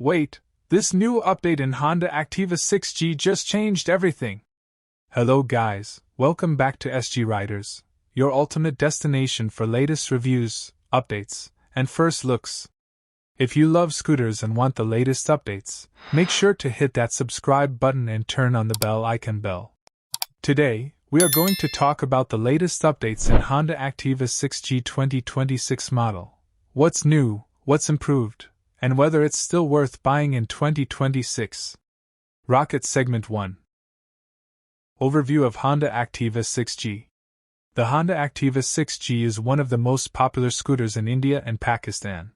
Wait, this new update in Honda Activa 6G just changed everything. Hello guys, welcome back to SG Riders, your ultimate destination for latest reviews, updates, and first looks. If you love scooters and want the latest updates, make sure to hit that subscribe button and turn on the bell icon bell. Today, we are going to talk about the latest updates in Honda Activa 6G 2026 model. What's new, what's improved, and whether it's still worth buying in 2026. Rocket Segment 1. Overview of Honda Activa 6G. The Honda Activa 6G is one of the most popular scooters in India and Pakistan.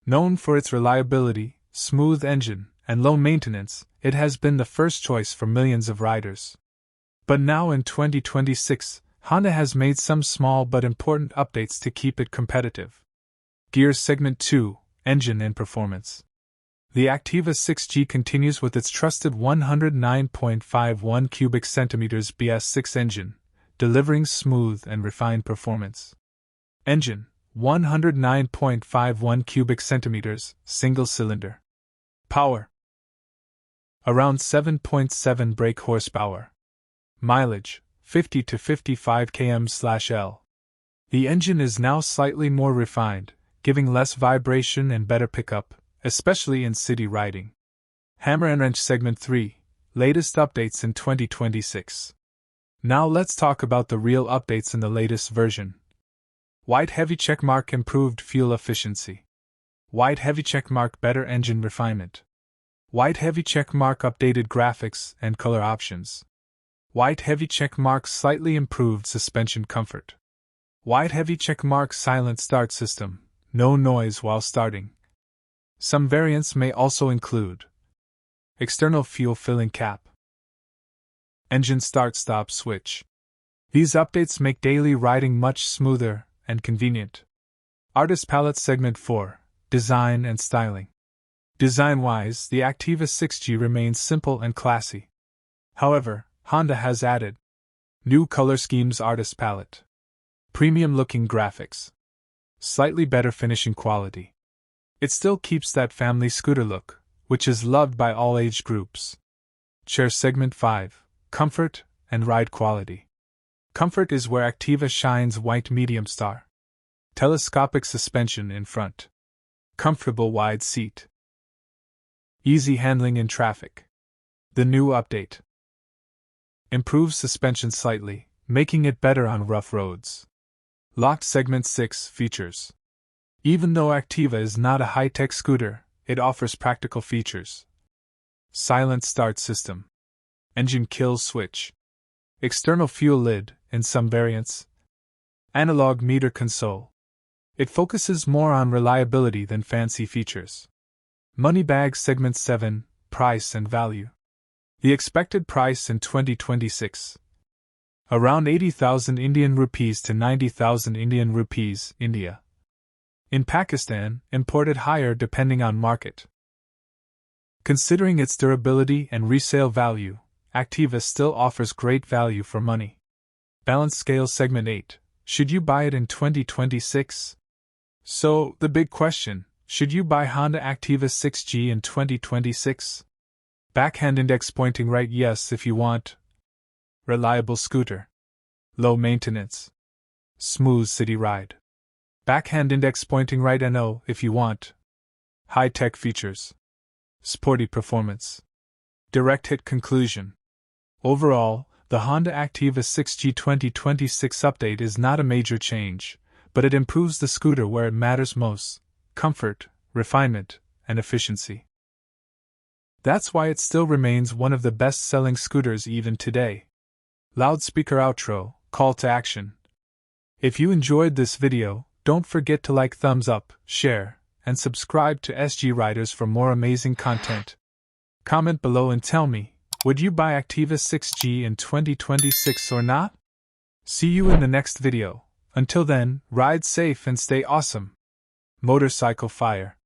Known for its reliability, smooth engine, and low maintenance, it has been the first choice for millions of riders. But now in 2026, Honda has made some small but important updates to keep it competitive. Gear Segment 2, Engine and Performance. The Activa 6G continues with its trusted 109.51 cubic centimeters BS6 engine, delivering smooth and refined performance. Engine, 109.51 cubic centimeters, single cylinder. Power, around 7.7 brake horsepower. Mileage, 50 to 55 km/L. The engine is now slightly more refined, giving less vibration and better pickup, especially in city riding. Hammer and Wrench Segment 3, latest updates in 2026. Now let's talk about the real updates in the latest version. White heavy checkmark improved fuel efficiency. White heavy checkmark better engine refinement. White heavy checkmark updated graphics and color options. White heavy checkmark slightly improved suspension comfort. White heavy checkmark silent start system, no noise while starting. Some variants may also include external fuel filling cap, engine start-stop switch. These updates make daily riding much smoother and convenient. Artist Palette Segment 4, Design and Styling. Design-wise, the Activa 6G remains simple and classy. However, Honda has added new color schemes, artist palette, premium-looking graphics, slightly better finishing quality. It still keeps that family scooter look, which is loved by all age groups. Chair Segment 5, Comfort and Ride Quality. Comfort is where Activa shines. White medium star. Telescopic suspension in front. Comfortable wide seat. Easy handling in traffic. The new update improves suspension slightly, making it better on rough roads. Locked Segment 6, Features. Even though Activa is not a high-tech scooter, it offers practical features. Silent start system. Engine kill switch. External fuel lid, in some variants. Analog meter console. It focuses more on reliability than fancy features. Money Bag Segment 7, Price and Value. The expected price in 2026. Around 80,000 Indian rupees to 90,000 Indian rupees, India. In Pakistan, imported higher depending on market. Considering its durability and resale value, Activa still offers great value for money. Balance Scale Segment 8, should you buy it in 2026? So, the big question, should you buy Honda Activa 6G in 2026? Backhand index pointing right, yes if you want. Reliable scooter. Low maintenance. Smooth city ride. Backhand index pointing right, no if you want. High-tech features. Sporty performance. Direct hit conclusion. Overall, the Honda Activa 6G 2026 update is not a major change, but it improves the scooter where it matters most: comfort, refinement, and efficiency. That's why it still remains one of the best-selling scooters even today. Loudspeaker outro, call to action. If you enjoyed this video, don't forget to like, thumbs up, share, and subscribe to SG Riders for more amazing content. Comment below and tell me, would you buy Activa 6G in 2026 or not? See you in the next video. Until then, ride safe and stay awesome. Motorcycle Fire.